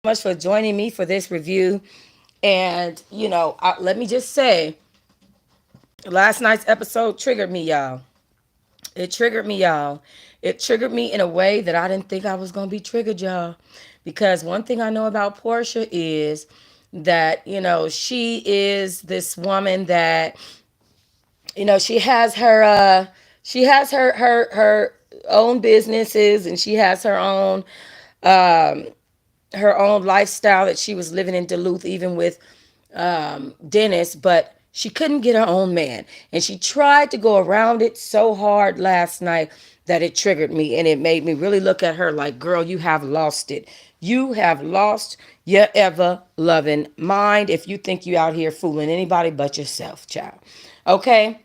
much for joining me for this review. And, let me just say, last night's episode triggered me, y'all. It triggered me, y'all. It triggered me in a way that I didn't think I was going to be triggered, y'all. Because one thing I know about Porsha is that, she is this woman that, she has her own businesses, and she has um, her own lifestyle that she was living in Duluth, even with Dennis, but she couldn't get her own man. And she tried to go around it so hard last night that it triggered me, and it made me really look at her like, girl, you have lost it. You have lost your ever loving mind if you think you out here fooling anybody but yourself, child. Okay?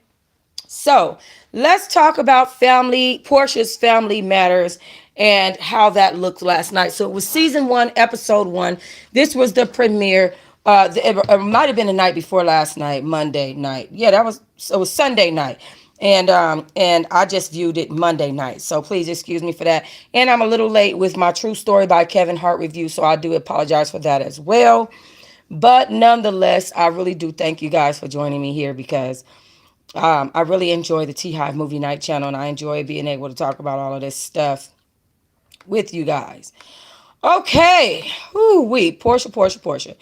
So let's talk about Portia's family matters and how that looked last night. So it was season 1, episode 1. This was the premiere. It might have been the night before last night, Monday night. Yeah, it was Sunday night. And I just viewed it Monday night. So please excuse me for that. And I'm a little late with my True Story by Kevin Hart review, so I do apologize for that as well. But nonetheless, I really do thank you guys for joining me here because I really enjoy the T Hive Movie Night channel, and I enjoy being able to talk about all of this stuff with you guys. Okay, Porsha.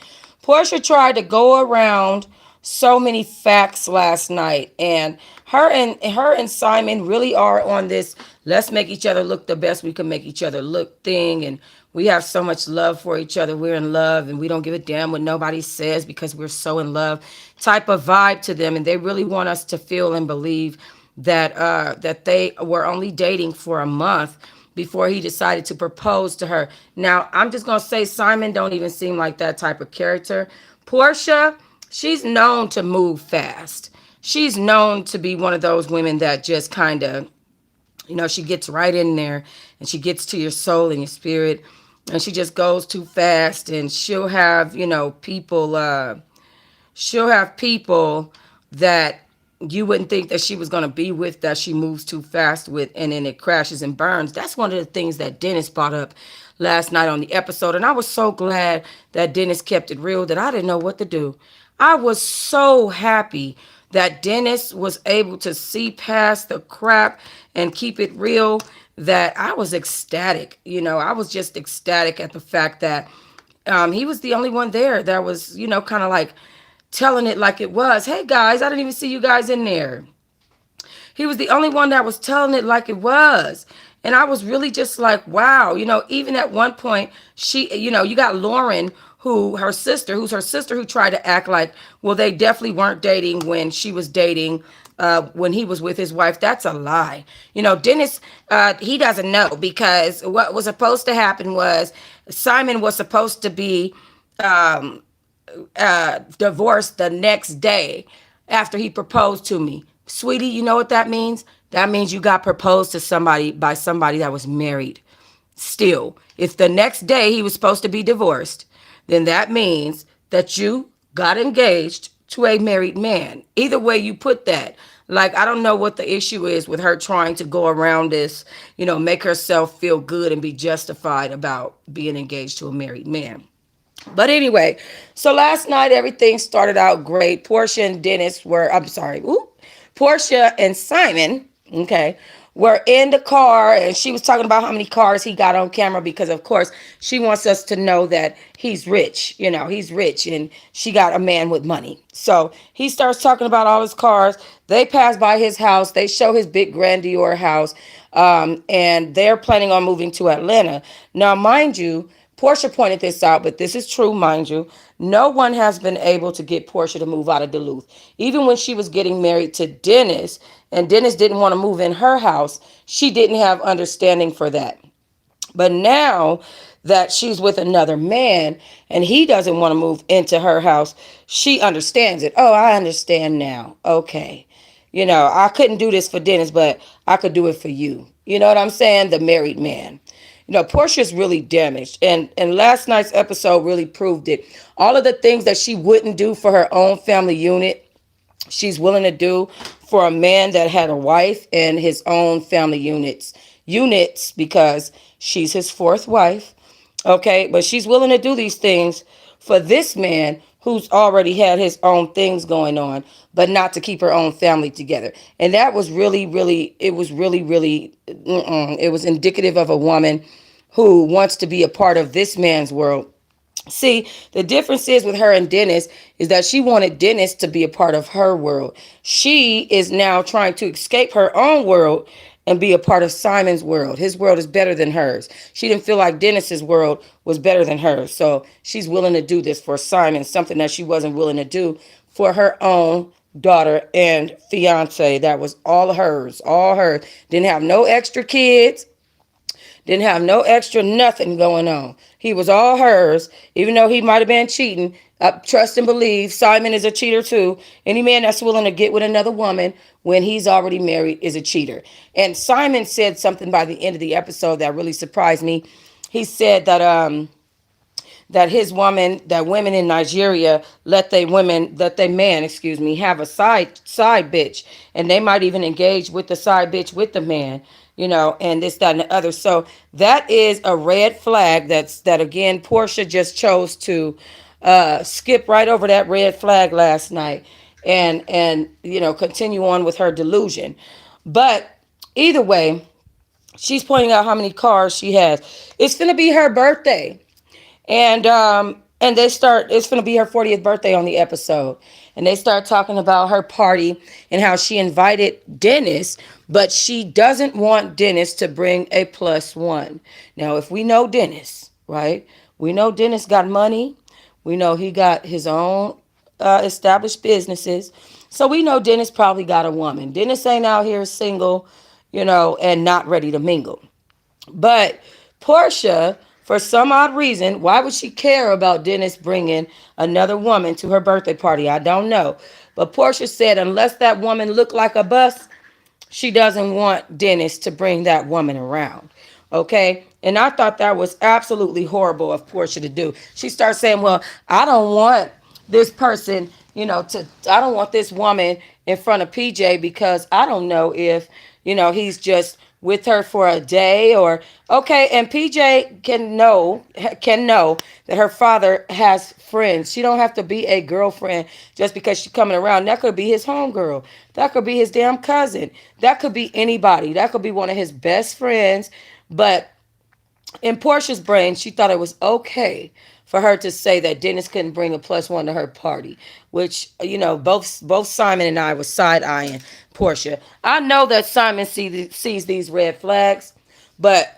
Porsha tried to go around so many facts last night, and her and Simon really are on this let's make each other look the best we can make each other look thing, and we have so much love for each other. We're in love, and we don't give a damn what nobody says because we're so in love type of vibe to them, and they really want us to feel and believe that they were only dating for a month before he decided to propose to her. Now, I'm just going to say Simon don't even seem like that type of character. Porsha, she's known to move fast. She's known to be one of those women that just kind of, she gets right in there and she gets to your soul and your spirit, and she just goes too fast, and she'll have people that you wouldn't think that she was going to be with, that she moves too fast with, and then it crashes and burns. That's one of the things that Dennis brought up last night on the episode, and I was so glad that Dennis kept it real that I didn't know what to do. I was so happy that Dennis was able to see past the crap and keep it real, that I was ecstatic. I was just ecstatic at the fact that he was the only one there that was, kind of like telling it like it was. Hey guys, I didn't even see you guys in there. He was the only one that was telling it like it was. And I was really just like, wow, even at one point, you got Lauren, who's her sister, who tried to act like, well, they definitely weren't dating when she was dating, when he was with his wife. That's a lie. Dennis, he doesn't know, because what was supposed to happen was Simon was supposed to be um, divorced the next day after he proposed to me. Sweetie, you know what that means? That means you got proposed to somebody by somebody that was married. Still, if the next day he was supposed to be divorced, then that means that you got engaged to a married man. Either way you put that. Like, I don't know what the issue is with her trying to go around this, make herself feel good and be justified about being engaged to a married man. But anyway, so last night everything started out great. Portia and Simon, okay, were in the car, and she was talking about how many cars he got on camera because, of course, she wants us to know that he's rich. He's rich, and she got a man with money. So he starts talking about all his cars. They pass by his house. They show his big grandeur house, and they're planning on moving to Atlanta. Now, mind you, Porsha pointed this out, but this is true, mind you. No one has been able to get Porsha to move out of Duluth. Even when she was getting married to Dennis, and Dennis didn't want to move in her house, she didn't have understanding for that. But now that she's with another man and he doesn't want to move into her house, she understands it. Oh, I understand now. Okay. I couldn't do this for Dennis, but I could do it for you. You know what I'm saying? The married man. Portia's really damaged, and last night's episode really proved it. All of the things that she wouldn't do for her own family unit, she's willing to do for a man that had a wife and his own family units, because she's his fourth wife. Okay, but she's willing to do these things for this man who's already had his own things going on, but not to keep her own family together. And that was really, really, it was really, really, it was indicative of a woman who wants to be a part of this man's world. See, the difference is with her and Dennis is that she wanted Dennis to be a part of her world. She is now trying to escape her own world and be a part of Simon's world. His world is better than hers. She didn't feel like Dennis's world was better than hers. So she's willing to do this for Simon, something that she wasn't willing to do for her own daughter and fiance. That was all hers, all hers. Didn't have no extra kids. Didn't have no extra nothing going on. He was all hers, even though he might have been cheating. Trust and believe Simon is a cheater too. Any man that's willing to get with another woman when he's already married is a cheater. And Simon said something by the end of the episode that really surprised me. He said that his woman, that women in Nigeria let they man, excuse me, have a side bitch, and they might even engage with the side bitch with the man, and this, that, and the other. So that is a red flag. That again, Porsha just chose to skip right over that red flag last night, and continue on with her delusion. But either way, she's pointing out how many cars she has. It's gonna be her birthday. And they start, it's going to be her 40th birthday on the episode, and they start talking about her party and how she invited Dennis, but she doesn't want Dennis to bring a plus one. Now if we know Dennis, right, we know Dennis got money, we know he got his own established businesses, so we know Dennis probably got a woman. Dennis ain't out here single, and not ready to mingle. But Porsha, for some odd reason, why would she care about Dennis bringing another woman to her birthday party? I don't know. But Porsha said unless that woman looked like a bus, she doesn't want Dennis to bring that woman around. Okay? And I thought that was absolutely horrible of Porsha to do. She starts saying, well, I don't want this person, I don't want this woman in front of PJ because I don't know if, he's just with her for a day or okay. And PJ can know that her father has friends. She don't have to be a girlfriend just because she's coming around. That could be his homegirl. That could be his damn cousin. That could be anybody. That could be one of his best friends. But in Portia's brain, she thought it was okay for her to say that Dennis couldn't bring a plus one to her party, which both Simon and I was side eyeing Porsha. I know that Simon sees these red flags, but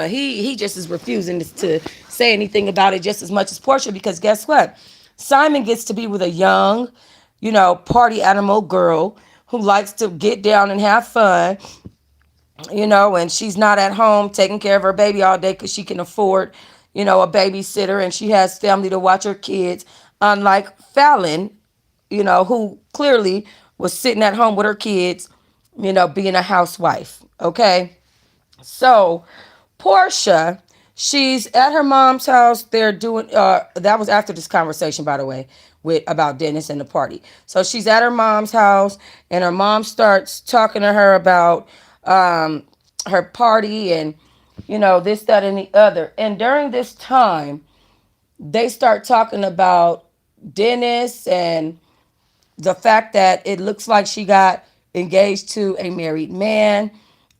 he just is refusing to say anything about it just as much as Porsha, because guess what? Simon gets to be with a young, party animal girl who likes to get down and have fun, and she's not at home taking care of her baby all day because she can afford, a babysitter, and she has family to watch her kids. Unlike Fallon, who clearly was sitting at home with her kids, being a housewife. Okay. So Portia, she's at her mom's house. They're doing that was after this conversation, by the way, with about Dennis and the party. So she's at her mom's house, and her mom starts talking to her about her party and this, that, and the other. And during this time, they start talking about Dennis and the fact that it looks like she got engaged to a married man,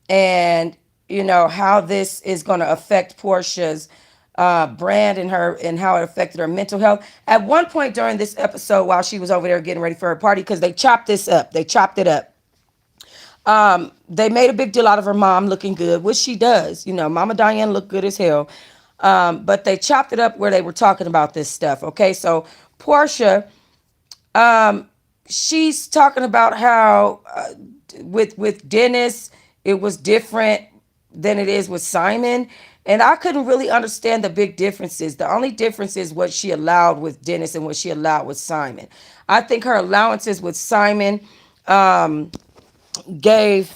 and how this is going to affect Portia's brand and her, and how it affected her mental health. At one point during this episode, while she was over there getting ready for her party, because they chopped it up. They made a big deal out of her mom looking good, which she does. Mama Diane looked good as hell. But they chopped it up where they were talking about this stuff. Okay, so Portia, she's talking about how with Dennis it was different than it is with Simon, and I couldn't really understand the big differences. The only difference is what she allowed with Dennis and what she allowed with Simon. I think her allowances with Simon gave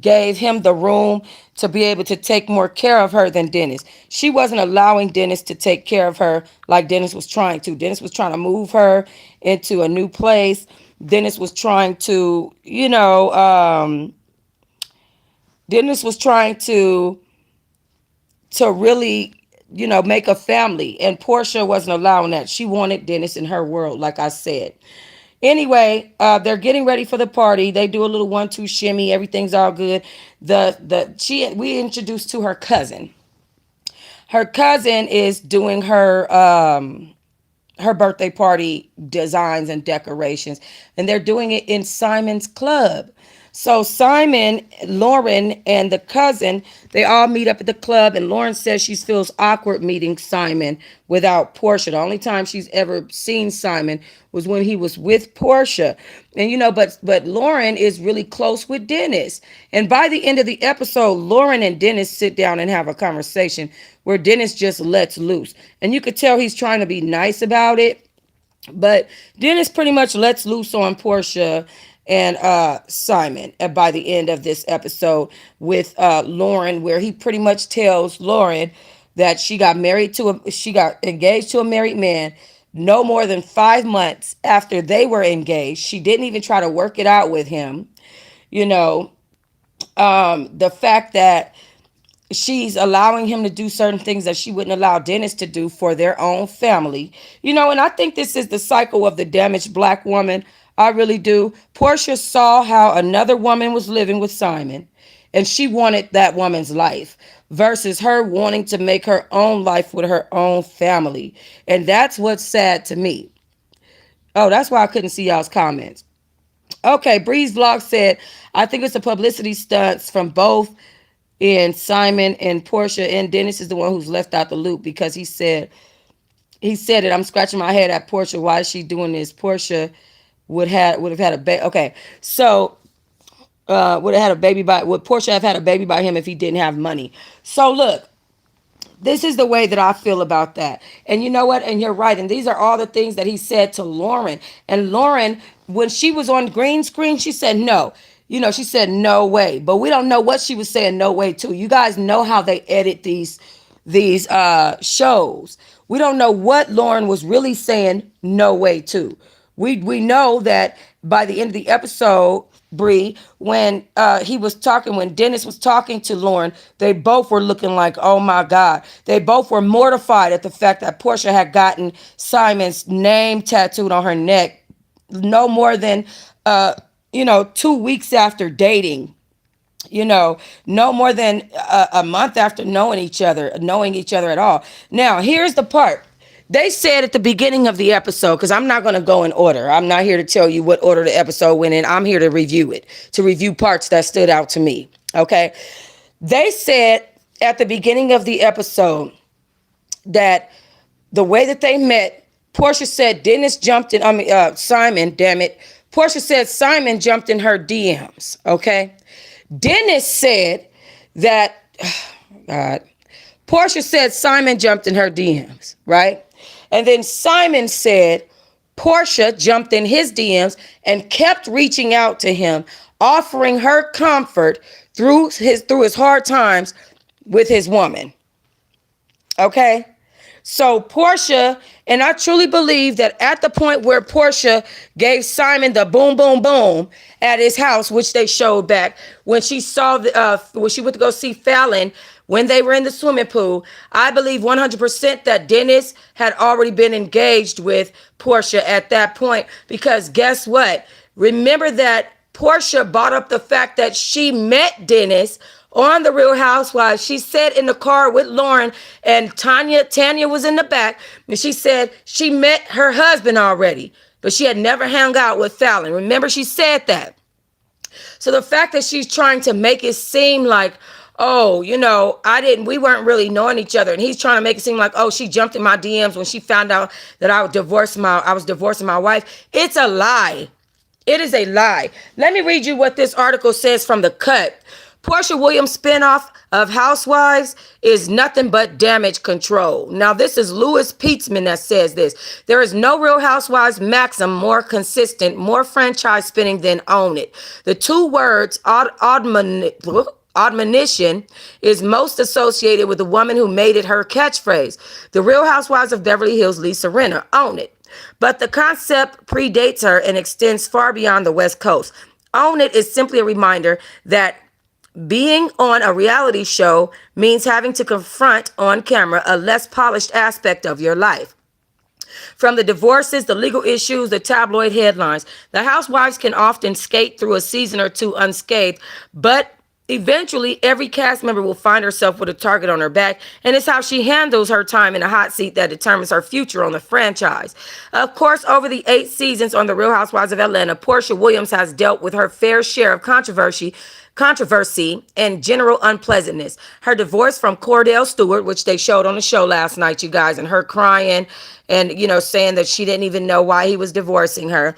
gave him the room to be able to take more care of her than Dennis. She wasn't allowing Dennis to take care of her like Dennis was trying to. Dennis was trying to move her into a new place. Dennis was trying to, Dennis was trying to really make a family. And Porsha wasn't allowing that. She wanted Dennis in her world, like I said. Anyway, they're getting ready for the party. They do a little 1-2 shimmy. Everything's all good. We introduced to her cousin. Her cousin is doing her birthday party designs and decorations, and they're doing it in Simon's club. So Simon, Lauren, and the cousin, they all meet up at the club, and Lauren says she feels awkward meeting Simon without Porsha. The only time she's ever seen Simon was when he was with Porsha. And but Lauren is really close with Dennis. And by the end of the episode, Lauren and Dennis sit down and have a conversation where Dennis just lets loose. And you could tell he's trying to be nice about it, but Dennis pretty much lets loose on Porsha and Simon by the end of this episode with Lauren, where he pretty much tells Lauren that she got engaged to a married man no more than 5 months after they were engaged. She didn't even try to work it out with him. You know, the fact that she's allowing him to do certain things that she wouldn't allow Dennis to do for their own family. And I think this is the cycle of the damaged black woman. I really do. Porsha saw how another woman was living with Simon, and she wanted that woman's life versus her wanting to make her own life with her own family. And that's what's sad to me. Oh, that's why I couldn't see y'all's comments. Okay, Breeze Vlog said, I think it's a publicity stunts from both in Simon and Porsha, and Dennis is the one who's left out the loop because he said it. I'm scratching my head at Porsha. Why is she doing this? Porsha would have had a baby. Okay, so would have had a baby by would Porsha have had a baby by him if he didn't have money? So look, this is the way that I feel about that. And you know what? And you're right. And these are all the things that he said to Lauren. And Lauren, when she was on green screen, she said no. She said no way. But we don't know what she was saying no way to. You guys know how they edit these shows. We don't know what Lauren was really saying no way to. We know that by the end of the episode, Bree, when when Dennis was talking to Lauren, they both were looking like, oh my God. They both were mortified at the fact that Porsha had gotten Simon's name tattooed on her neck no more than 2 weeks after dating. No more than a month after knowing each other at all. Now, here's the part. They said at the beginning of the episode, because I'm not going to go in order. I'm not here to tell you what order the episode went in. I'm here to review it, to review parts that stood out to me. Okay. They said at the beginning of the episode that the way that they met, Porsha said Simon, damn it. Porsha said Simon jumped in her DMs. Okay. Dennis said that, God, Porsha said Simon jumped in her DMs, right? And then Simon said Porsha jumped in his DMs and kept reaching out to him, offering her comfort through his hard times with his woman. Okay? So Porsha, and I truly believe that at the point where Porsha gave Simon the boom, boom, boom at his house, which they showed back when she saw when she went to go see Fallon when they were in the swimming pool, I believe 100% that Dennis had already been engaged with Porsha at that point, because guess what? Remember that Porsha brought up the fact that she met Dennis on The Real Housewives. She said in the car with Lauren, and Tanya was in the back, and she said she met her husband already, but she had never hung out with Fallon. Remember, she said that. So the fact that she's trying to make it seem like, oh, we weren't really knowing each other, and he's trying to make it seem like, oh, she jumped in my DMs when she found out that I was divorcing my wife. It's a lie. It is a lie. Let me read you what this article says from The Cut. Porsha Williams' spinoff of Housewives is nothing but damage control. Now, this is Louis Pietzman that says this. There is no Real Housewives maxim more consistent, more franchise spinning than own it. The two words, admonition, is most associated with the woman who made it her catchphrase. The Real Housewives of Beverly Hills, Lisa Rinna, own it. But the concept predates her and extends far beyond the West Coast. Own it is simply a reminder that Being on a reality show means having to confront on camera a less polished aspect of your life. From the divorces, the legal issues, the tabloid headlines, the housewives can often skate through a season or two unscathed, but eventually every cast member will find herself with a target on her back, and it's how she handles her time in a hot seat that determines her future on the franchise. Of course, over the 8 seasons on The Real Housewives of Atlanta, Porsha Williams has dealt with her fair share of controversy and general unpleasantness. Her divorce from Cordell Stewart, which they showed on the show last night, you guys, and her crying and, saying that she didn't even know why he was divorcing her,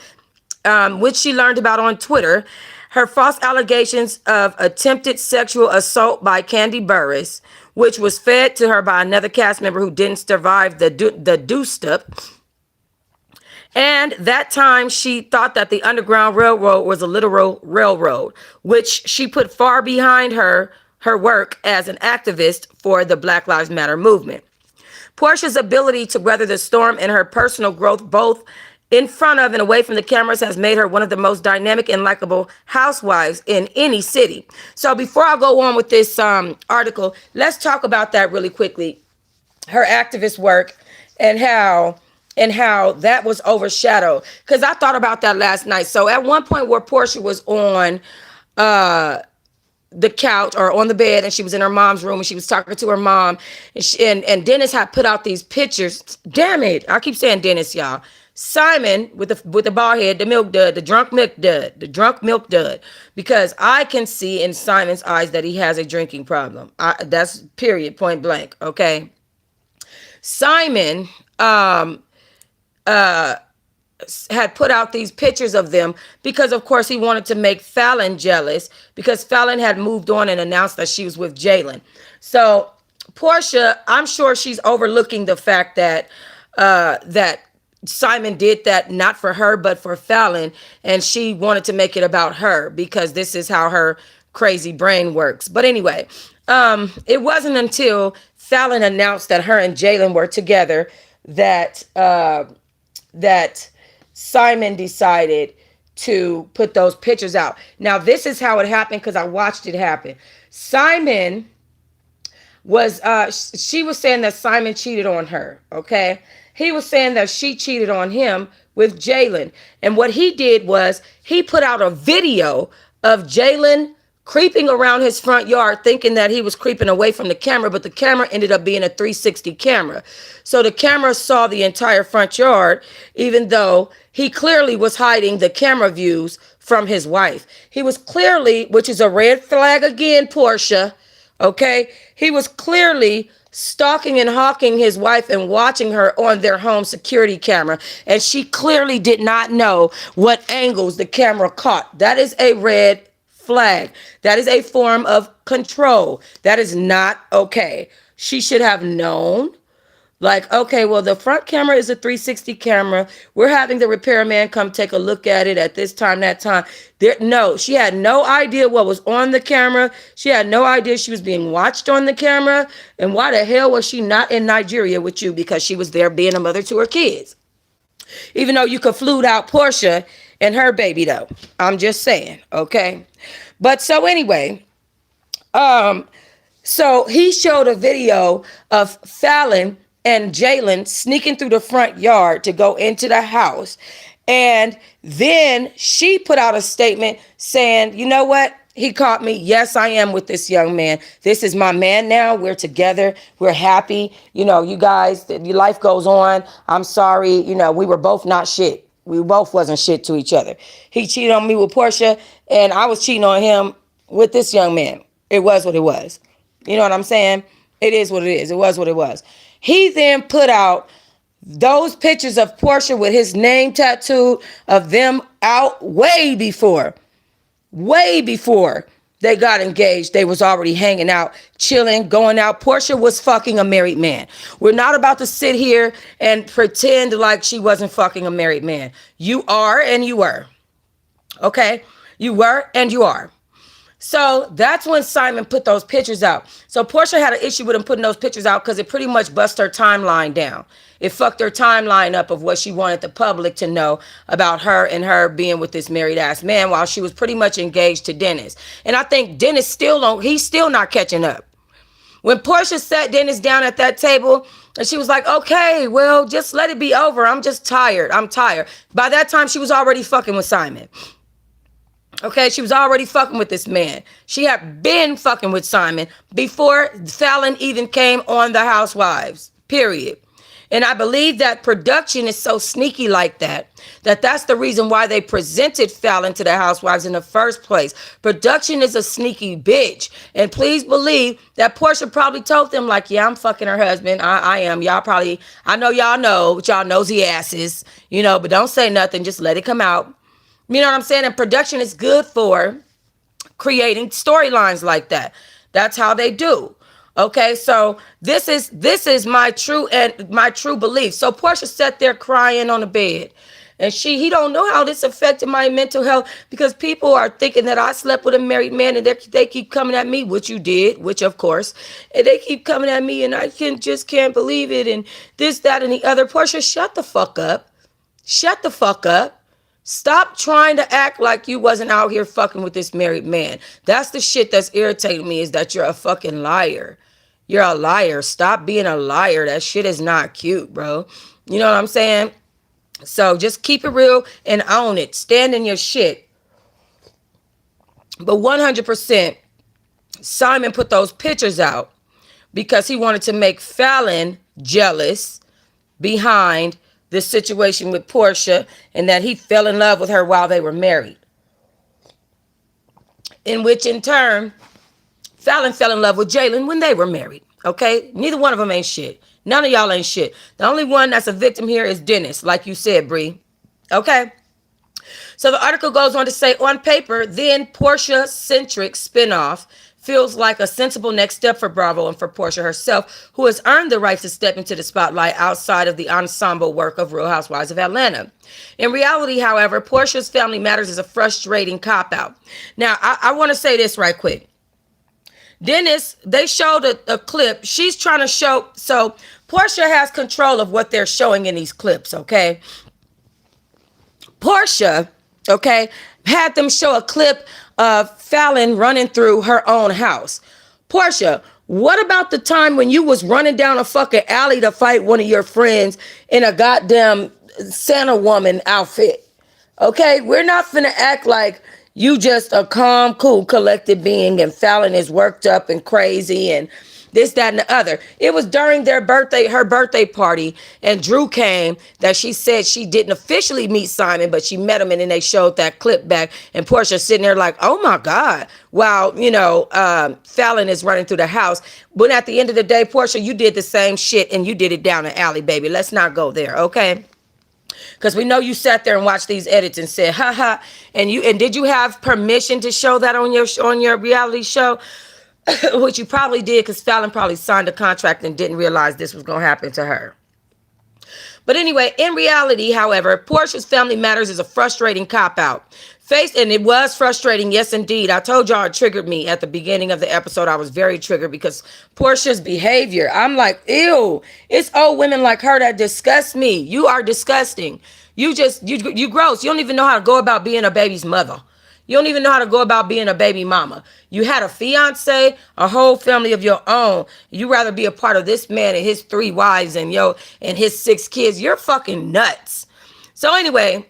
which she learned about on Twitter. Her false allegations of attempted sexual assault by Kandi Burruss, which was fed to her by another cast member who didn't survive the deuce-up. And that time she thought that the Underground Railroad was a literal railroad, which she put far behind her work as an activist for the Black Lives Matter movement. Porsha's ability to weather the storm and her personal growth, both in front of and away from the cameras, has made her one of the most dynamic and likable housewives in any city. So before I go on with this article, let's talk about that really quickly. Her activist work and how that was overshadowed. Because I thought about that last night. So at one point where Porsha was on the couch or on the bed, and she was in her mom's room and she was talking to her mom, and Dennis had put out these pictures. Damn it, I keep saying Dennis, y'all. Simon with the bald head, the milk dud, the drunk milk dud, because I can see in Simon's eyes that he has a drinking problem. That's period, point blank. Okay, Simon had put out these pictures of them because, of course, he wanted to make Fallon jealous, because Fallon had moved on and announced that she was with Jalen. So Porsha, I'm sure she's overlooking the fact that that Simon did that not for her but for Fallon, and she wanted to make it about her because this is how her crazy brain works. But anyway, it wasn't until Fallon announced that her and Jalen were together that Simon decided to put those pictures out. Now, this is how it happened because I watched it happen. Simon was, she was saying that Simon cheated on her, okay? He was saying that she cheated on him with Jalen. And what he did was he put out a video of Jalen creeping around his front yard, thinking that he was creeping away from the camera, but the camera ended up being a 360 camera. So the camera saw the entire front yard, even though he clearly was hiding the camera views from his wife. He was clearly, which is a red flag again, Porsha, okay? He was clearly stalking and hawking his wife and watching her on their home security camera. And she clearly did not know what angles the camera caught. That is a red flag. That is a form of control. That is not okay. She should have known, like, okay, well, the front camera is a 360 camera. We're having the repairman come take a look at it at this time, that time. No, she had no idea what was on the camera. She had no idea she was being watched on the camera. And why the hell was she not in Nigeria with you? Because she was there being a mother to her kids. Even though you could flute out Porsha and her baby, though. I'm just saying, okay? But so anyway, so he showed a video of Fallon and Jalen sneaking through the front yard to go into the house. And then she put out a statement saying, you know what? He caught me. Yes, I am with this young man. This is my man now. We're together. We're happy. You know, you guys, your life goes on. I'm sorry. You know, we were both not shit. We both wasn't shit to each other. He cheated on me with Porsha, and I was cheating on him with this young man. It was what it was. You know what I'm saying? It is what it is. It was what it was. He then put out those pictures of Porsha with his name tattooed of them out way before they got engaged. They was already hanging out, chilling, going out. Porsha was fucking a married man. We're not about to sit here and pretend like she wasn't fucking a married man. You are and you were. Okay? You were and you are. So that's when Simon put those pictures out. So Porsha had an issue with him putting those pictures out because it pretty much bust her timeline down. It fucked her timeline up of what she wanted the public to know about her and her being with this married ass man while she was pretty much engaged to Dennis. And I think Dennis still don't, he's still not catching up. When Porsha sat Dennis down at that table and she was like, okay, well, just let it be over. I'm just tired. I'm tired. By that time, she was already fucking with Simon. Okay, she was already fucking with this man. She had been fucking with Simon before Fallon even came on The Housewives, period. And I believe that production is so sneaky like that, that's the reason why they presented Fallon to the Housewives in the first place. Production is a sneaky bitch. And please believe that Porsha probably told them like, yeah, I'm fucking her husband. I am. Y'all probably, I know y'all know, but y'all nosy asses, but don't say nothing. Just let it come out. You know what I'm saying? And production is good for creating storylines like that. That's how they do. Okay, so this is my true belief. So Porsha sat there crying on the bed, and he don't know how this affected my mental health because people are thinking that I slept with a married man, and they keep coming at me, which you did, which of course, and they keep coming at me, and I can't believe it, and this, that, and the other. Porsha, shut the fuck up. Shut the fuck up. Stop trying to act like you wasn't out here fucking with this married man. That's the shit that's irritating me, is that you're a fucking liar. You're a liar. Stop being a liar. That shit is not cute, bro. You know what I'm saying? So just keep it real and own it. Stand in your shit. But 100%, Simon put those pictures out because he wanted to make Fallon jealous behind the situation with Porsha, and that he fell in love with her while they were married. In which, in turn, Fallon fell in love with Jalen when they were married. Okay? Neither one of them ain't shit. None of y'all ain't shit. The only one that's a victim here is Dennis, like you said, Bree. Okay? So the article goes on to say, on paper, then Porsha-centric spinoff feels like a sensible next step for Bravo and for Porsha herself, who has earned the right to step into the spotlight outside of the ensemble work of Real Housewives of Atlanta. In reality, however, Porsha's Family Matters is a frustrating cop-out. Now, I want to say this right quick. Dennis, they showed a clip. She's trying to show, so Porsha has control of what they're showing in these clips, okay? Porsha, okay, had them show a clip of Fallon running through her own house. Porsha, what about the time when you was running down a fucking alley to fight one of your friends in a goddamn Santa woman outfit? Okay, we're not finna act like you just a calm, cool, collected being and Fallon is worked up and crazy and this, that, and the other. It was during her birthday party, and Drew came, that she said she didn't officially meet Simon, but she met him, and then they showed that clip back, and Porsha sitting there like, oh my God, while, Fallon is running through the house. But at the end of the day, Porsha, you did the same shit, and you did it down the alley, baby. Let's not go there, okay? Because we know you sat there and watched these edits and said, ha ha, and did you have permission to show that on your reality show? Which you probably did, because Fallon probably signed a contract and didn't realize this was going to happen to her. But anyway, in reality, however, Porsha's Family Matters is a frustrating cop-out. And it was frustrating, yes, indeed. I told y'all it triggered me at the beginning of the episode. I was very triggered because Porsha's behavior, I'm like, ew, it's old women like her that disgust me. You are disgusting. You gross. You don't even know how to go about being a baby's mother. You don't even know how to go about being a baby mama. You had a fiance, a whole family of your own. You rather be a part of this man and his 3 wives and his 6 kids. You're fucking nuts. So anyway,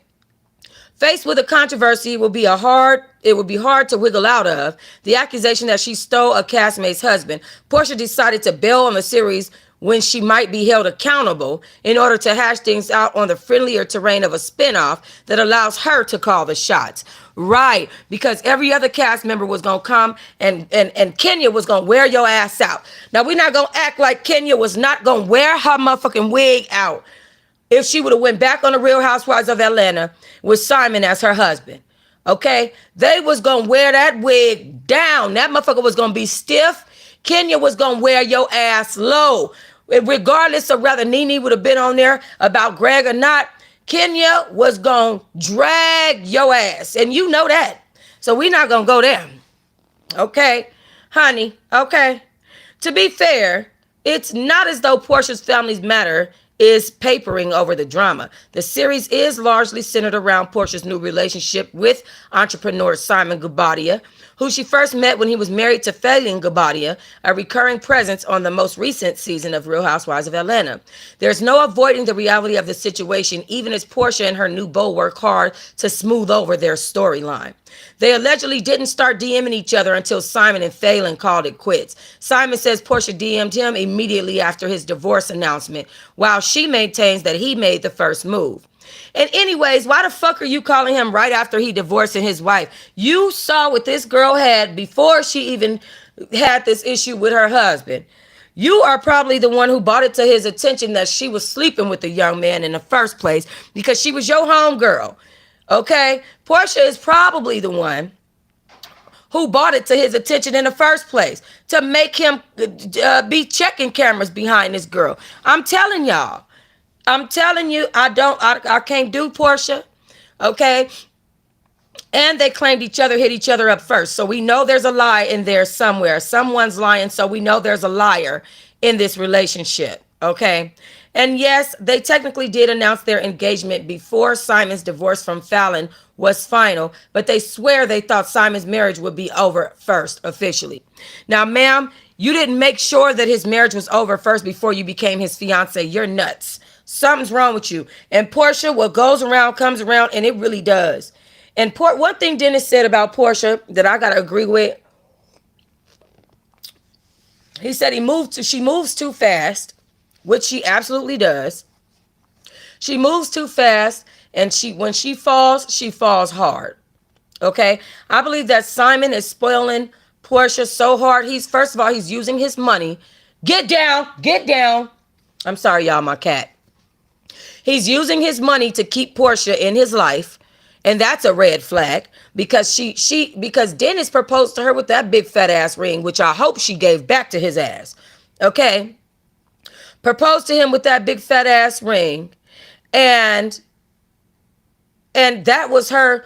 faced with a controversy, it would be hard to wiggle out of the accusation that she stole a castmate's husband. Porsha decided to bail on the series when she might be held accountable in order to hash things out on the friendlier terrain of a spinoff that allows her to call the shots. Right, because every other cast member was going to come and Kenya was going to wear your ass out. Now, we're not going to act like Kenya was not going to wear her motherfucking wig out if she would have went back on the Real Housewives of Atlanta with Simon as her husband. Okay? They was going to wear that wig down. That motherfucker was going to be stiff. Kenya was going to wear your ass low. Regardless of whether Nene would have been on there about Greg or not, Kenya was going to drag your ass. And you know that. So we're not going to go there. Okay, honey, okay. To be fair, it's not as though Portia's family's matter is papering over the drama. The series is largely centered around Portia's new relationship with entrepreneur Simon Guobadia, who she first met when he was married to Faylene Guobadia, a recurring presence on the most recent season of Real Housewives of Atlanta. There's no avoiding the reality of the situation, even as Porsha and her new beau work hard to smooth over their storyline. They allegedly didn't start DMing each other until Simon and Phelan called it quits. Simon says Porsha DM'd him immediately after his divorce announcement, while she maintains that he made the first move. And anyways, why the fuck are you calling him right after he divorcing his wife? You saw what this girl had before she even had this issue with her husband. You are probably the one who brought it to his attention that she was sleeping with the young man in the first place because she was your homegirl. Okay? Porsha is probably the one who brought it to his attention in the first place to make him be checking cameras behind this girl. I'm telling y'all. I'm telling you, I can't do Porsha. Okay? And they claimed each other hit each other up first. So we know there's a lie in there somewhere. Someone's lying, so we know there's a liar in this relationship. Okay? And yes, they technically did announce their engagement before Simon's divorce from Fallon was final, but they swear they thought Simon's marriage would be over first officially. Now, ma'am, you didn't make sure that his marriage was over first before you became his fiance. You're nuts. Something's wrong with you. And Porsha, what goes around comes around, and it really does. And one thing Dennis said about Porsha that I gotta agree with, he said she moves too fast, which she absolutely does. She moves too fast, and when she falls hard. Okay? I believe that Simon is spoiling Porsha so hard. First of all, he's using his money. Get down, get down. I'm sorry, y'all, my cat. He's using his money to keep Porsha in his life. And that's a red flag because because Dennis proposed to her with that big fat ass ring, which I hope she gave back to his ass. Okay? Proposed to him with that big fat ass ring. And that was her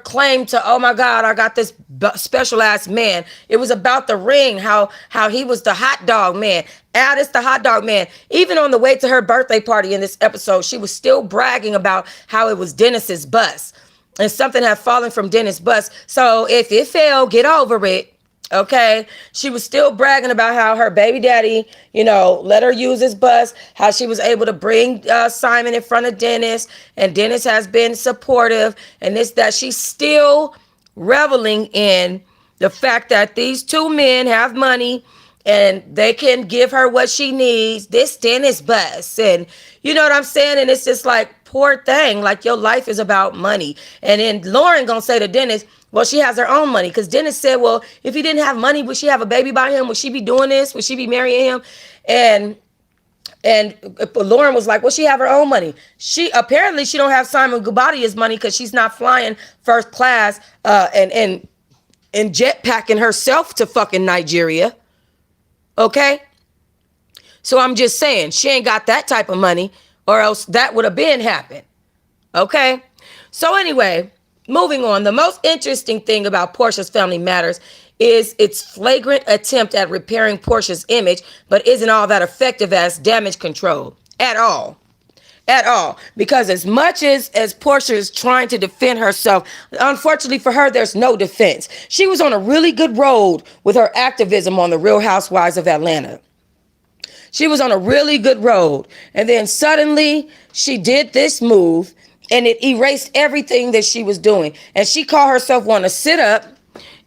claim to, oh my God, I got this special ass man. It was about the ring, how he was the hot dog man. Addis the hot dog man. Even on the way to her birthday party in this episode, she was still bragging about how it was Dennis's bus. And something had fallen from Dennis' bus. So if it fell, get over it. Okay. She was still bragging about how her baby daddy, let her use his bus, how she was able to bring Simon in front of Dennis, and Dennis has been supportive, and that she's still reveling in the fact that these two men have money and they can give her what she needs. This Dennis bus. And you know what I'm saying? And it's just like, poor thing. Like, your life is about money. And then Lauren gonna say to Dennis, well, she has her own money. Because Dennis said, well, if he didn't have money, would she have a baby by him? Would she be doing this? Would she be marrying him? And Lauren was like, well, she have her own money. She don't have Simon Gubadia's money because she's not flying first class and jetpacking herself to fucking Nigeria. Okay? So I'm just saying, she ain't got that type of money, or else that would have been happened. Okay? So anyway, moving on. The most interesting thing about Porsha's Family Matters is its flagrant attempt at repairing Porsha's image, but isn't all that effective as damage control at all. At all. Because as much as Porsha is trying to defend herself, unfortunately for her, there's no defense. She was on a really good road with her activism on the Real Housewives of Atlanta. She was on a really good road. And then suddenly she did this move and it erased everything that she was doing. And she called herself want to sit up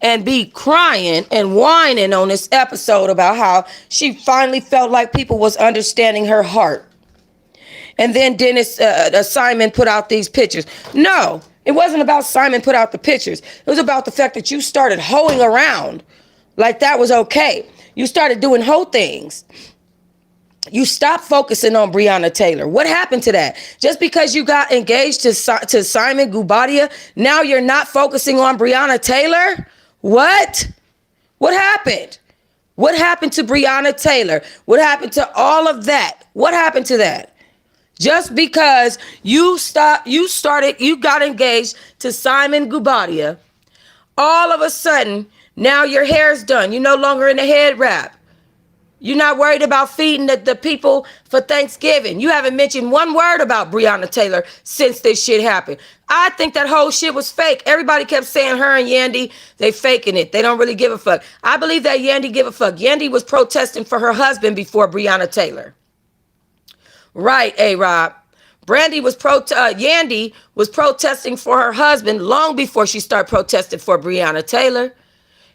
and be crying and whining on this episode about how she finally felt like people was understanding her heart. And then Simon put out these pictures. No, it wasn't about Simon put out the pictures. It was about the fact that you started hoeing around like that was okay. You started doing hoe things. You stopped focusing on Breonna Taylor. What happened to that? Just because you got engaged to Simon Guobadia, now you're not focusing on Breonna Taylor? What? What happened? What happened to Breonna Taylor? What happened to all of that? What happened to that? Just because you got engaged to Simon Guobadia, all of a sudden, Now your hair's done. You're no longer in a head wrap. You're not worried about feeding the people for Thanksgiving. You haven't mentioned one word about Breonna Taylor since this shit happened. I think that whole shit was fake. Everybody kept saying her and Yandy, they faking it. They don't really give a fuck. I believe that Yandy give a fuck. Yandy was protesting for her husband before Breonna Taylor. Right, A-Rob. Yandy was protesting for her husband long before she started protesting for Breonna Taylor.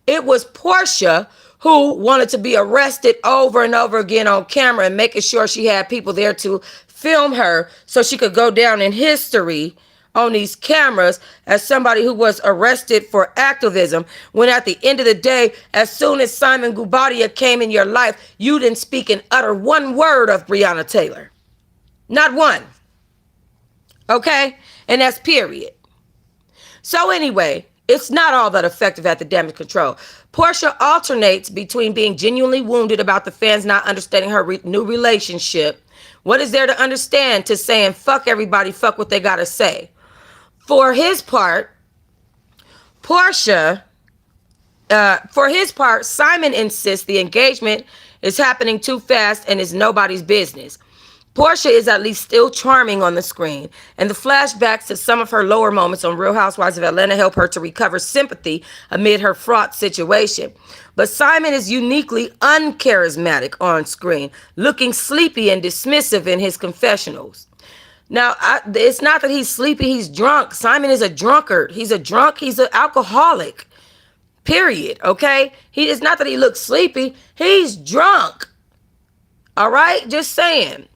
It was Porsha who wanted to be arrested over and over again on camera and making sure she had people there to film her so she could go down in history on these cameras as somebody who was arrested for activism, when at the end of the day, as soon as Simon Guobadia came in your life, you didn't speak and utter one word of Breonna Taylor. Not one. Okay? And that's period. So anyway, it's not all that effective at the damage control. Porsha alternates between being genuinely wounded about the fans not understanding her new relationship. What is there to understand to saying, fuck everybody, fuck what they gotta say? For his part, Simon insists the engagement is happening too fast and is nobody's business. Porsha is at least still charming on the screen, and the flashbacks to some of her lower moments on Real Housewives of Atlanta help her to recover sympathy amid her fraught situation. But Simon is uniquely uncharismatic on screen, looking sleepy and dismissive in his confessionals. Now, it's not that he's sleepy, he's drunk. Simon is a drunkard. He's a drunk, he's an alcoholic. Period, okay? It's not that he looks sleepy, he's drunk. All right? Just saying.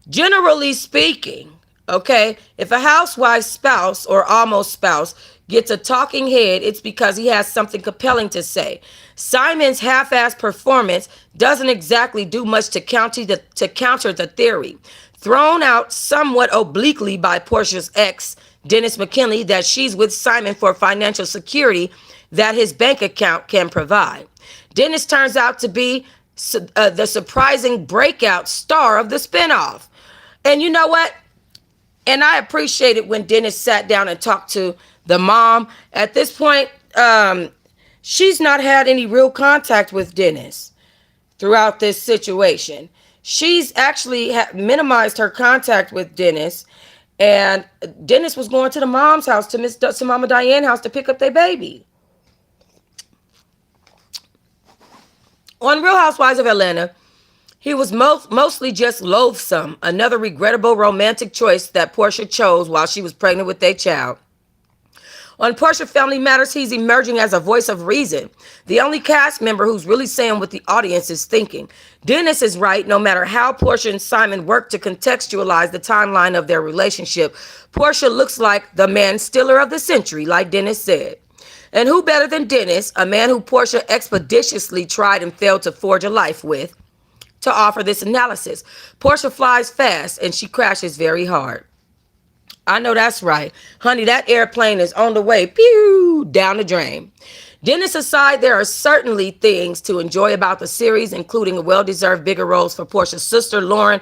Generally speaking, okay, if a housewife's spouse or almost spouse gets a talking head, it's because he has something compelling to say. Simon's half-assed performance doesn't exactly do much to counter the theory, thrown out somewhat obliquely by Porsha's ex, Dennis McKinley, that she's with Simon for financial security that his bank account can provide. Dennis turns out to be the surprising breakout star of the spinoff. And you know what? And I appreciate it when Dennis sat down and talked to the mom. At this point, she's not had any real contact with Dennis throughout this situation. She's actually minimized her contact with Dennis. And Dennis was going to the mom's house, to Mama Diane's house, to pick up their baby. On Real Housewives of Atlanta, he was mostly just loathsome, another regrettable romantic choice that Porsha chose while she was pregnant with their child. On Porsha Family Matters, he's emerging as a voice of reason, the only cast member who's really saying what the audience is thinking. Dennis is right. No matter how Porsha and Simon work to contextualize the timeline of their relationship, Porsha looks like the man stiller of the century, like Dennis said. And who better than Dennis, a man who Porsha expeditiously tried and failed to forge a life with, to offer this analysis. Porsha flies fast and she crashes very hard. I know that's right. Honey, that airplane is on the way, pew, down the drain. Dennis aside, there are certainly things to enjoy about the series, including a well-deserved bigger roles for Porsha's sister, Lauren,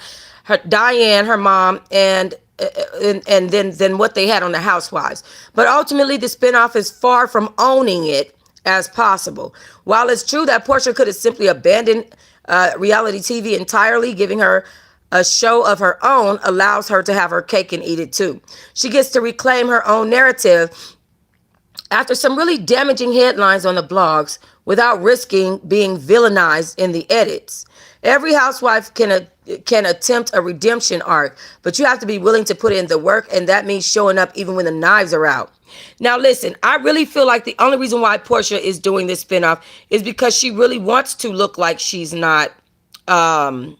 Diane, her mom, and then what they had on the Housewives. But ultimately, the spinoff is far from owning it as possible. While it's true that Porsha could have simply abandoned reality TV entirely, giving her a show of her own allows her to have her cake and eat it too. She gets to reclaim her own narrative after some really damaging headlines on the blogs without risking being villainized in the edits. Every housewife can attempt a redemption arc, but you have to be willing to put in the work, and that means showing up even when the knives are out. Now listen, I really feel like the only reason why Porsha is doing this spinoff is because she really wants to look like she's not the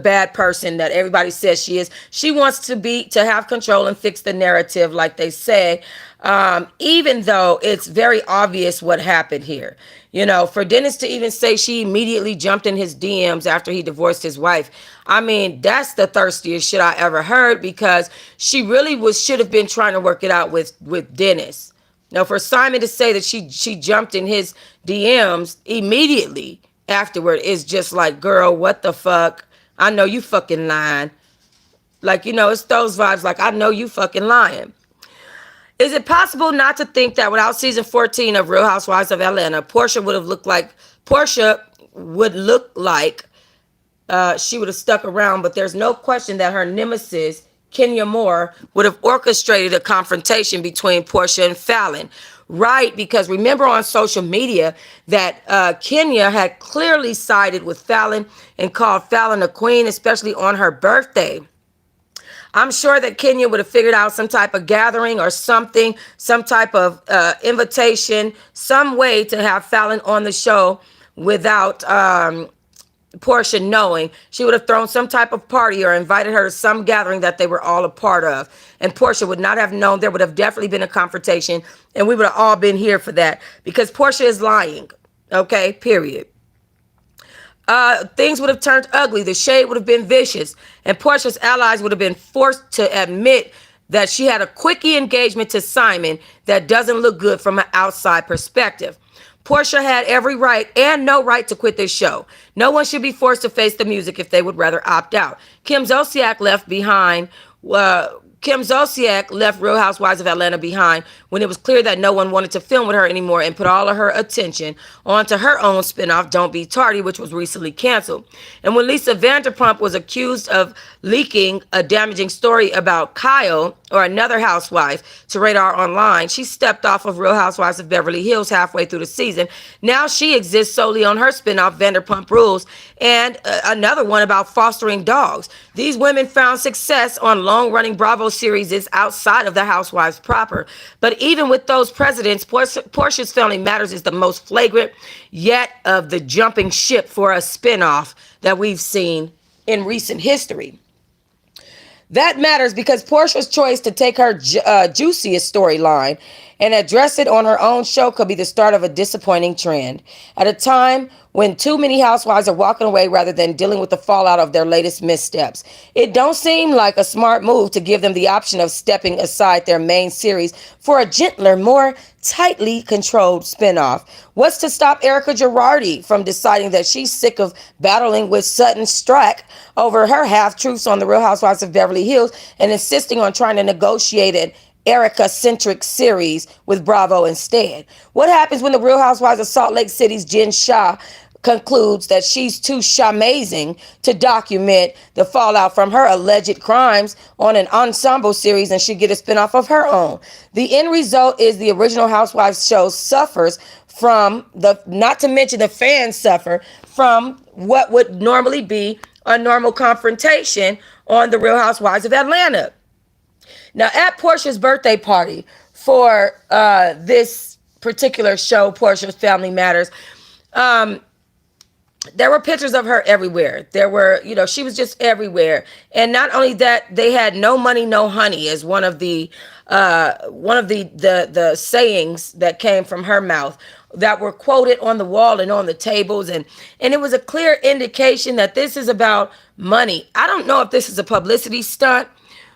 bad person that everybody says she is. She wants to have control and fix the narrative, like they say, even though it's very obvious what happened here. You know, for Dennis to even say she immediately jumped in his DMs after he divorced his wife, I mean, that's the thirstiest shit I ever heard, because she really should have been trying to work it out with Dennis. Now, for Simon to say that she jumped in his DMs immediately afterward is just like, girl, what the fuck? I know you fucking lying. Like, you know, it's those vibes like, I know you fucking lying. Is it possible not to think that without season 14 of Real Housewives of Atlanta, Porsha would look like she would have stuck around, but there's no question that her nemesis, Kenya Moore, would have orchestrated a confrontation between Porsha and Fallon. Right, because remember on social media that Kenya had clearly sided with Fallon and called Fallon a queen, especially on her birthday. I'm sure that Kenya would have figured out some type of gathering or something, some type of invitation, some way to have Fallon on the show without Porsha knowing. She would have thrown some type of party or invited her to some gathering that they were all a part of. And Porsha would not have known. There would have definitely been a confrontation, and we would have all been here for that because Porsha is lying. Okay, period. Things would have turned ugly. The shade would have been vicious, and Portia's allies would have been forced to admit that she had a quickie engagement to Simon that doesn't look good from an outside perspective. Porsha had every right and no right to quit this show. No one should be forced to face the music if they would rather opt out. Kim Zolciak left Real Housewives of Atlanta behind when it was clear that no one wanted to film with her anymore and put all of her attention onto her own spinoff, Don't Be Tardy, which was recently canceled. And when Lisa Vanderpump was accused of leaking a damaging story about Kyle, or another housewife, to Radar Online, she stepped off of Real Housewives of Beverly Hills halfway through the season. Now she exists solely on her spinoff, Vanderpump Rules, and another one about fostering dogs. These women found success on long-running Bravo series outside of the Housewives proper. But even with those precedents, Porsha's Family Matters is the most flagrant yet of the jumping ship for a spinoff that we've seen in recent history. That matters because Porsha's choice to take her juiciest storyline and address it on her own show could be the start of a disappointing trend. At a time when too many housewives are walking away rather than dealing with the fallout of their latest missteps, it don't seem like a smart move to give them the option of stepping aside their main series for a gentler, more tightly controlled spinoff. What's to stop Erica Girardi from deciding that she's sick of battling with Sutton Strack over her half-truths on the Real Housewives of Beverly Hills and insisting on trying to negotiate an Erica-centric series with Bravo instead? What happens when the Real Housewives of Salt Lake City's Jen Shah concludes that she's too shamazing to document the fallout from her alleged crimes on an ensemble series and should get a spinoff of her own? The end result is the original Housewives show suffers from not to mention the fans suffer from what would normally be a normal confrontation on the Real Housewives of Atlanta. Now, at Porsha's birthday party for this particular show, Porsha's Family Matters, there were pictures of her everywhere. There were, she was just everywhere. And not only that, they had no money, no honey as one of the sayings that came from her mouth that were quoted on the wall and on the tables. And it was a clear indication that this is about money. I don't know if this is a publicity stunt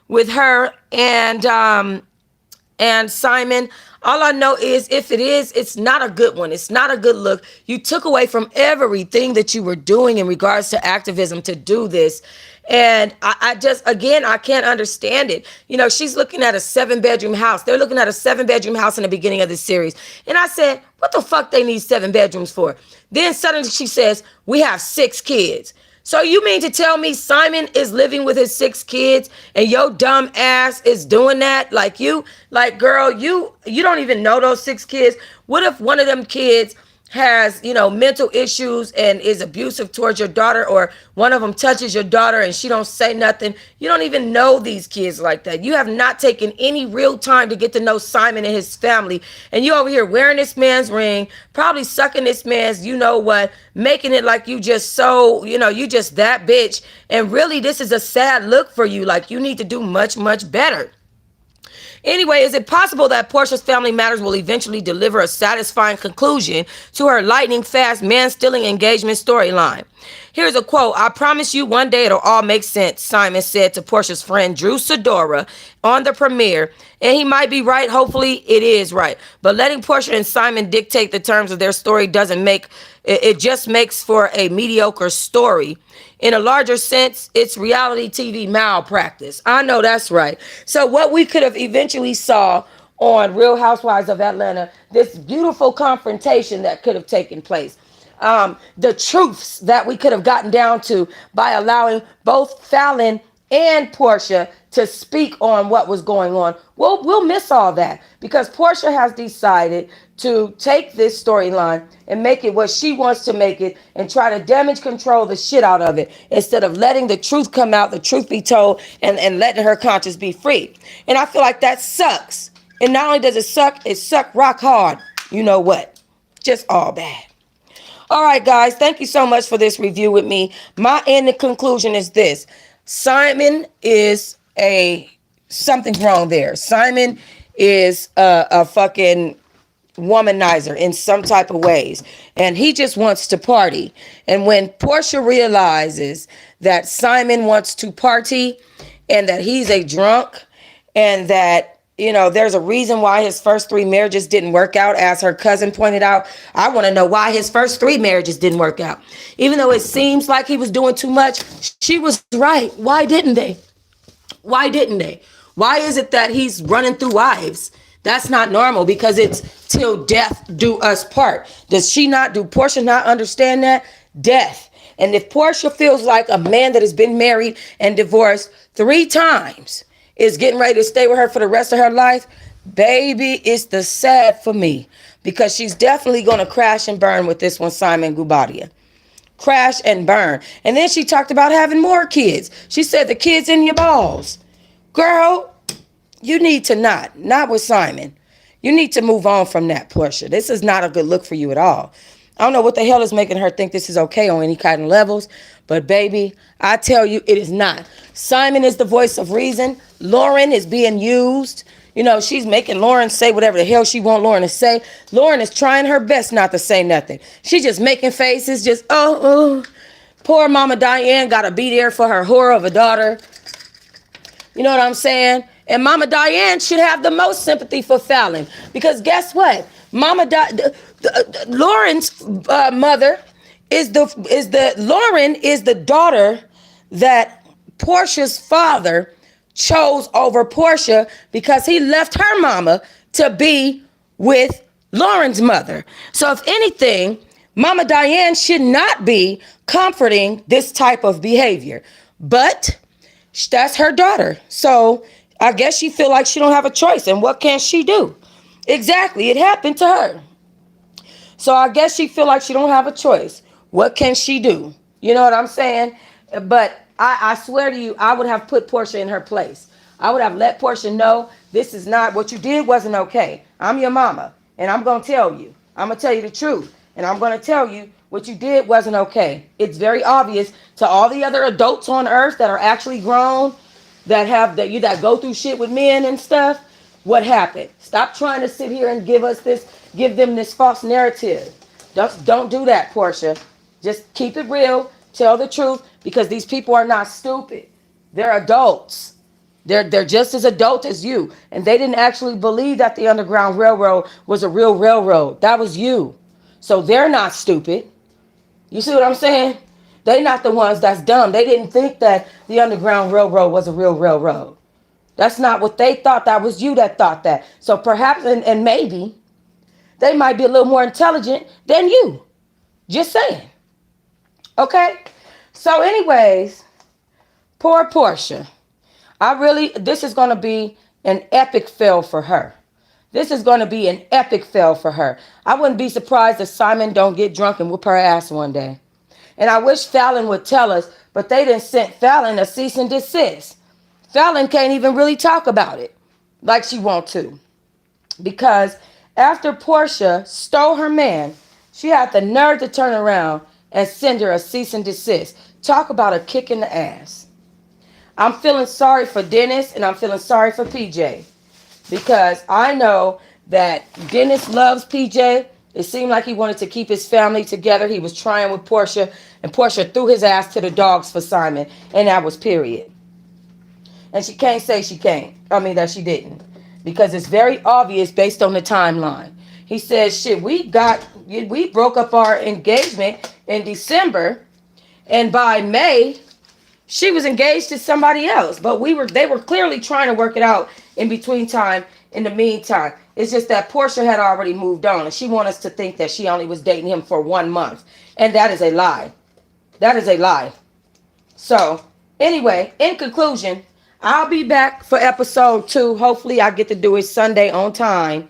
with her and Simon. All I know is if it is, it's not a good one. It's not a good look. You took away from everything that you were doing in regards to activism to do this. And I can't understand it. She's looking at a 7-bedroom house. They're looking at a 7-bedroom house in the beginning of the series. And I said, what the fuck they need 7 bedrooms for? Then suddenly she says, we have 6 kids. So you mean to tell me Simon is living with his 6 kids and your dumb ass is doing that? Girl, you don't even know those 6 kids. What if one of them kids has, mental issues and is abusive towards your daughter, or one of them touches your daughter and she don't say nothing? You don't even know these kids like that. You have not taken any real time to get to know Simon and his family. And you over here wearing this man's ring, probably sucking this man's, making it like you just you just that bitch. And really, this is a sad look for you. Like, you need to do much, much better. Anyway, is it possible that Porsha's Family Matters will eventually deliver a satisfying conclusion to her lightning-fast man-stealing engagement storyline? Here's a quote. I promise you one day it'll all make sense, Simon said to Porsha's friend Drew Sidora on the premiere. And he might be right. Hopefully it is right. But letting Porsha and Simon dictate the terms of their story just makes for a mediocre story. In a larger sense, it's reality TV malpractice. I know that's right. So what we could have eventually saw on Real Housewives of Atlanta, this beautiful confrontation that could have taken place. The truths that we could have gotten down to by allowing both Fallon and Porsha to speak on what was going on. We'll miss all that because Porsha has decided to take this storyline and make it what she wants to make it and try to damage control the shit out of it instead of letting the truth come out, the truth be told, and letting her conscience be free. And I feel like that sucks. And not only does it suck rock hard. You know what? Just all bad. All right, guys, thank you so much for this review with me. My ending conclusion is this. Simon is something's wrong there. Simon is a fucking womanizer in some type of ways. And he just wants to party. And when Porsha realizes that Simon wants to party and that he's a drunk and that there's a reason why his first 3 marriages didn't work out, as her cousin pointed out. I want to know why his first 3 marriages didn't work out. Even though it seems like he was doing too much, she was right. Why didn't they? Why didn't they? Why is it that he's running through wives? That's not normal because it's till death do us part. Do Porsha not understand that? Death. And if Porsha feels like a man that has been married and divorced 3 times is getting ready to stay with her for the rest of her life, baby, it's the sad for me because she's definitely going to crash and burn with this one, Simon Guobadia. Crash and burn. And then she talked about having more kids. She said the kids in your balls. Girl, you need to not with Simon. You need to move on from that, Porsha. This is not a good look for you at all. I don't know what the hell is making her think this is okay on any kind of levels, but baby, I tell you, it is not. Simon is the voice of reason. Lauren is being used. She's making Lauren say whatever the hell she want Lauren to say. Lauren is trying her best not to say nothing. She's just making faces, just, poor Mama Diane got to be there for her whore of a daughter. You know what I'm saying? And Mama Diane should have the most sympathy for Fallon because guess what? Lauren's mother Lauren is the daughter that Porsha's father chose over Porsha because he left her mama to be with Lauren's mother. So if anything, Mama Diane should not be comforting this type of behavior, but that's her daughter. So I guess she feel like she don't have a choice. And what can she do? Exactly. It happened to her. So I guess she feel like she don't have a choice. What can she do? You know what I'm saying? But I swear to you, I would have put Porsha in her place. I would have let Porsha know this is not, what you did wasn't okay. I'm your mama and I'm going to tell you. I'm going to tell you the truth. And I'm going to tell you what you did wasn't okay. It's very obvious to all the other adults on earth that are actually grown, that go through shit with men and stuff. What happened? Stop trying to sit here and give them this false narrative. Don't do that, Porsha. Just keep it real. Tell the truth because these people are not stupid. They're adults. They're just as adult as you. And they didn't actually believe that the Underground Railroad was a real railroad. That was you. So they're not stupid. You see what I'm saying? They're not the ones that's dumb. They didn't think that the Underground Railroad was a real railroad. That's not what they thought. That was you that thought that. So perhaps, and maybe, they might be a little more intelligent than you. Just saying. Okay? So anyways, poor Porsha. This is going to be an epic fail for her. This is going to be an epic fail for her. I wouldn't be surprised if Simon don't get drunk and whoop her ass one day. And I wish Fallon would tell us, but they didn't send Fallon a cease and desist. Fallon can't even really talk about it like she want to. Because after Porsha stole her man, she had the nerve to turn around and send her a cease and desist. Talk about a kick in the ass. I'm feeling sorry for Dennis and I'm feeling sorry for PJ. Because I know that Dennis loves PJ. It seemed like he wanted to keep his family together. He was trying with Porsha. And Porsha threw his ass to the dogs for Simon. And that was period. And she can't say that she didn't. Because it's very obvious based on the timeline. He says, shit, we broke up our engagement in December. And by May, she was engaged to somebody else. But they were clearly trying to work it out in between time in the meantime. It's just that Porsha had already moved on, and she wants us to think that she only was dating him for 1 month. And that is a lie. That is a lie. So, anyway, in conclusion, I'll be back for episode 2. Hopefully, I get to do it Sunday on time,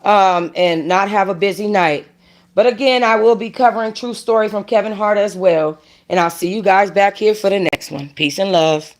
and not have a busy night. But again, I will be covering True Story from Kevin Hart as well. And I'll see you guys back here for the next one. Peace and love.